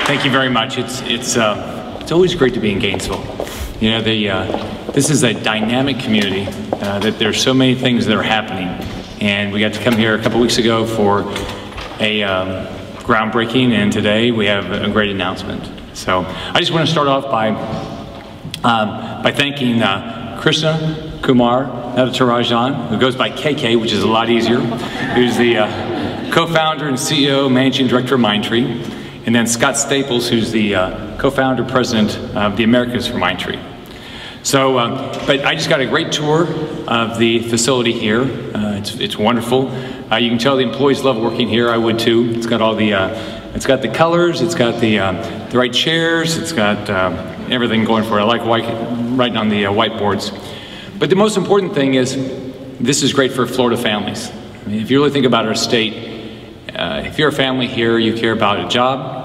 Thank you very much. It's always great to be in Gainesville. You know, this is a dynamic community. That there's so many things that are happening, and we got to come here a couple weeks ago for a groundbreaking, and today we have a great announcement. So I just want to start off by thanking Krishna Kumar Natarajan, who goes by KK, which is a lot easier, who's the co-founder and CEO, managing director of Mindtree. And then Scott Staples, who's the co-founder, president of the Americas for Mindtree. So, but I just got a great tour of the facility here. It's wonderful. You can tell the employees love working here. I would too. It's got all the, it's got the colors. It's got the right chairs. It's got everything going for it. I like writing on the whiteboards. But the most important thing is, this is great for Florida families. I mean, if you really think about our state, if you're a family here, you care about a job,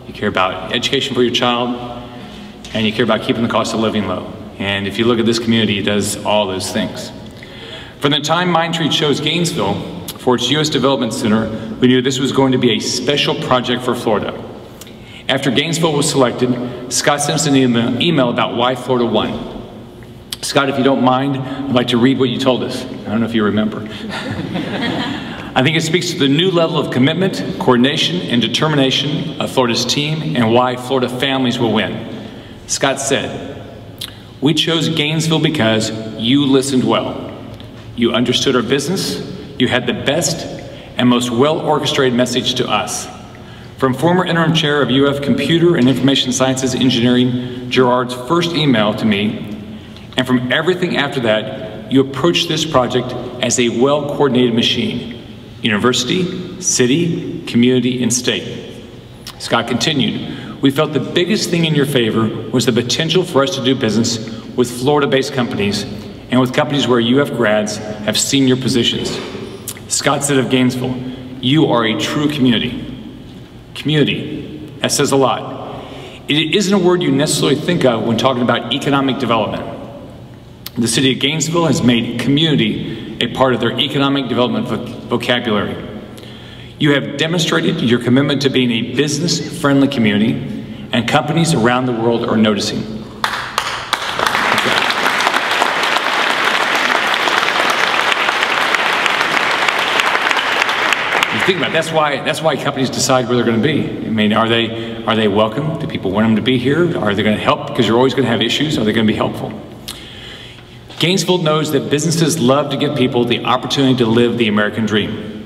you care about education for your child, and you care about keeping the cost of living low. And if you look at this community, it does all those things. From the time Mindtree chose Gainesville for its U.S. Development Center, we knew this was going to be a special project for Florida. After Gainesville was selected, Scott sent us an email about why Florida won. Scott, if you don't mind, I'd like to read what you told us. I don't know if you remember. I think it speaks to the new level of commitment, coordination, and determination of Florida's team and why Florida families will win. Scott said, "We chose Gainesville because you listened well. You understood our business. You had the best and most well-orchestrated message to us. From former interim chair of UF Computer and Information Sciences Engineering, Gerard's first email to me, and from everything after that, you approached this project as a well-coordinated machine. University, city, community, and state." Scott continued, "We felt the biggest thing in your favor was the potential for us to do business with Florida-based companies and with companies where UF grads have senior positions." Scott said of Gainesville, "You are a true community." Community, that says a lot. It isn't a word you necessarily think of when talking about economic development. The city of Gainesville has made community a part of their economic development vocabulary. You have demonstrated your commitment to being a business-friendly community, and companies around the world are noticing. You think about it, that's why companies decide where they're going to be. I mean, are they welcome? Do people want them to be here? Are they going to help? Because you're always going to have issues. Are they going to be helpful? Gainesville knows that businesses love to give people the opportunity to live the American dream.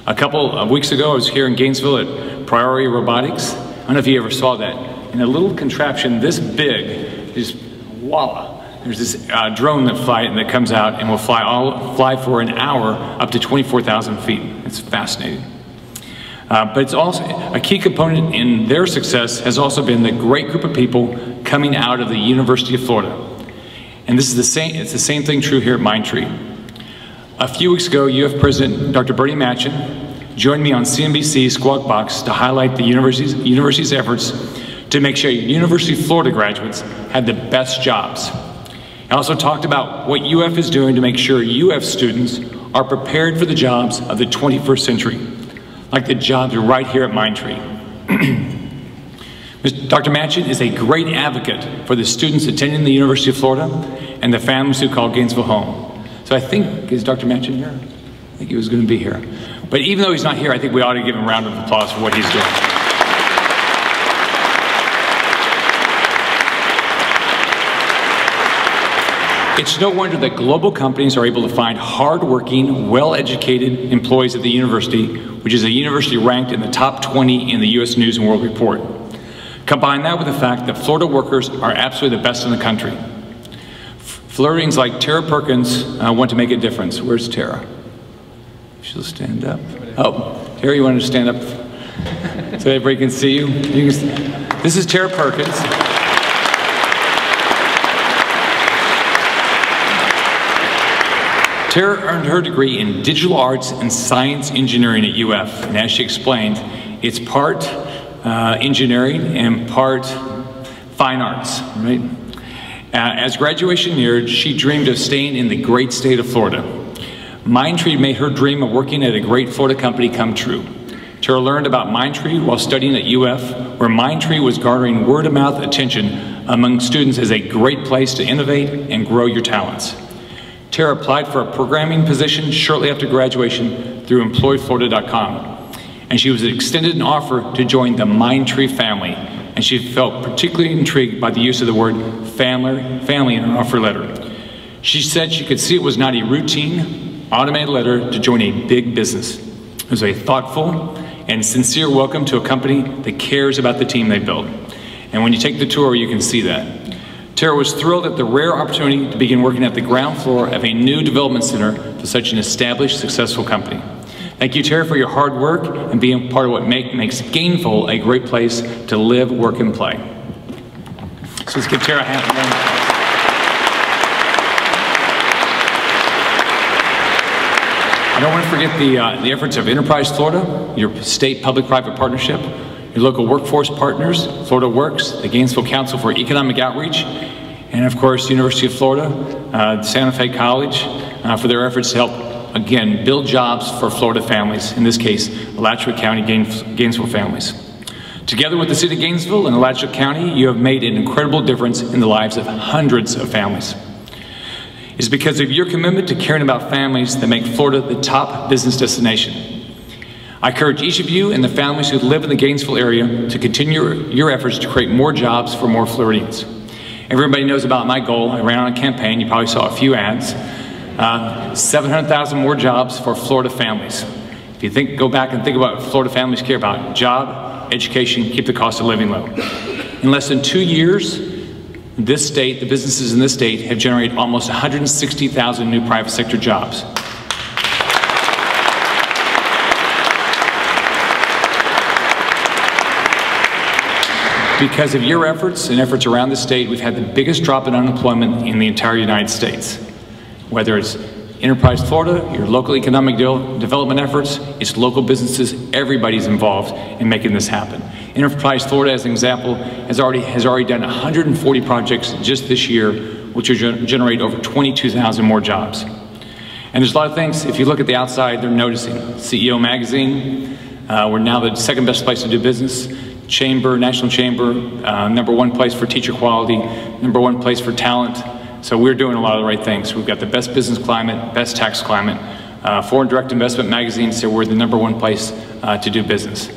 A couple of weeks ago, I was here in Gainesville at Priority Robotics. I don't know if you ever saw that. In a little contraption this big, just voila, there's this drone that comes out and will fly for an hour up to 24,000 feet. It's fascinating. But it's also a key component in their success has also been the great group of people coming out of the University of Florida. And this is it's the same thing true here at Mindtree. A few weeks ago, UF President Dr. Bernie Machen joined me on CNBC Squawk Box to highlight the university's efforts to make sure University of Florida graduates had the best jobs. I also talked about what UF is doing to make sure UF students are prepared for the jobs of the 21st century, like the jobs right here at Mindtree. Dr. Machen is a great advocate for the students attending the University of Florida and the families who call Gainesville home. So I think, is Dr. Machen here? I think he was going to be here. But even though he's not here, I think we ought to give him a round of applause for what he's doing. It's no wonder that global companies are able to find hardworking, well-educated employees at the university, which is a university ranked in the top 20 in the U.S. News and World Report. Combine that with the fact that Florida workers are absolutely the best in the country. Floridians like Tara Perkins want to make a difference. Where's Tara? She'll stand up. Oh, Tara, you wanted to stand up so everybody can see you? This is Tara Perkins. Tara earned her degree in digital arts and science engineering at UF. And as she explained, it's part engineering and part fine arts, right? As graduation neared, she dreamed of staying in the great state of Florida. Mindtree made her dream of working at a great Florida company come true. Tara learned about Mindtree while studying at UF, where Mindtree was garnering word-of-mouth attention among students as a great place to innovate and grow your talents. Tara applied for a programming position shortly after graduation through employedflorida.com, and she was extended an offer to join the Mindtree family, and she felt particularly intrigued by the use of the word family in her offer letter. She said she could see it was not a routine, automated letter to join a big business. It was a thoughtful and sincere welcome to a company that cares about the team they built. And when you take the tour, you can see that. Tara was thrilled at the rare opportunity to begin working at the ground floor of a new development center for such an established, successful company. Thank you, Tara, for your hard work and being part of what makes Gainesville a great place to live, work, and play. So let's give Tara a hand. I don't want to forget the efforts of Enterprise Florida, your state public-private partnership, your local workforce partners, Florida Works, the Gainesville Council for Economic Outreach, and of course, University of Florida, Santa Fe College, for their efforts to help, again, build jobs for Florida families, in this case, Alachua County Gainesville families. Together with the City of Gainesville and Alachua County, you have made an incredible difference in the lives of hundreds of families. It's because of your commitment to caring about families that make Florida the top business destination. I encourage each of you and the families who live in the Gainesville area to continue your efforts to create more jobs for more Floridians. Everybody knows about my goal. I ran on a campaign. You probably saw a few ads. 700,000 more jobs for Florida families. If you go back and think about what Florida families care about: job, education, keep the cost of living low. In less than 2 years, this state, the businesses in this state, have generated almost 160,000 new private sector jobs. Because of your efforts and efforts around the state, we've had the biggest drop in unemployment in the entire United States. Whether it's Enterprise Florida, your local economic development efforts, it's local businesses, everybody's involved in making this happen. Enterprise Florida, as an example, has already done 140 projects just this year, which will generate over 22,000 more jobs. And there's a lot of things, if you look at the outside, they're noticing. CEO Magazine, we're now the second best place to do business. Chamber, National Chamber, #1 place for teacher quality, #1 place for talent. So we're doing a lot of the right things. We've got the best business climate, best tax climate. Foreign Direct Investment Magazine said we're the #1 place to do business.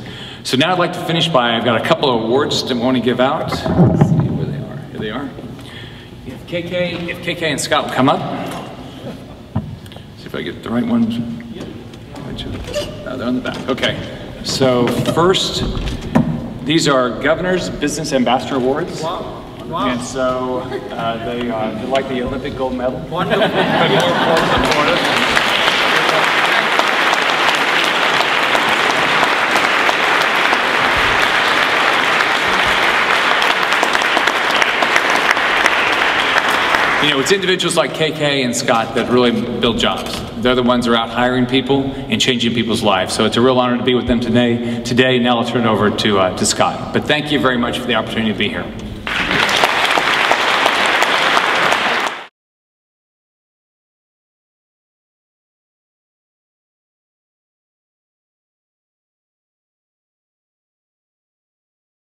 So now I'd like to finish by, I've got a couple of awards that I want to give out. Let's see where they are. Here they are. If KK and Scott will come up. See if I get the right ones. Oh, they're on the back. Okay. So first, these are Governor's Business Ambassador Awards. Wow. Wow. And so they're like the Olympic gold medal. Wonderful. You know, it's individuals like KK and Scott that really build jobs. They're the ones that are out hiring people and changing people's lives. So it's a real honor to be with them today. Now I'll turn it over to Scott. But thank you very much for the opportunity to be here.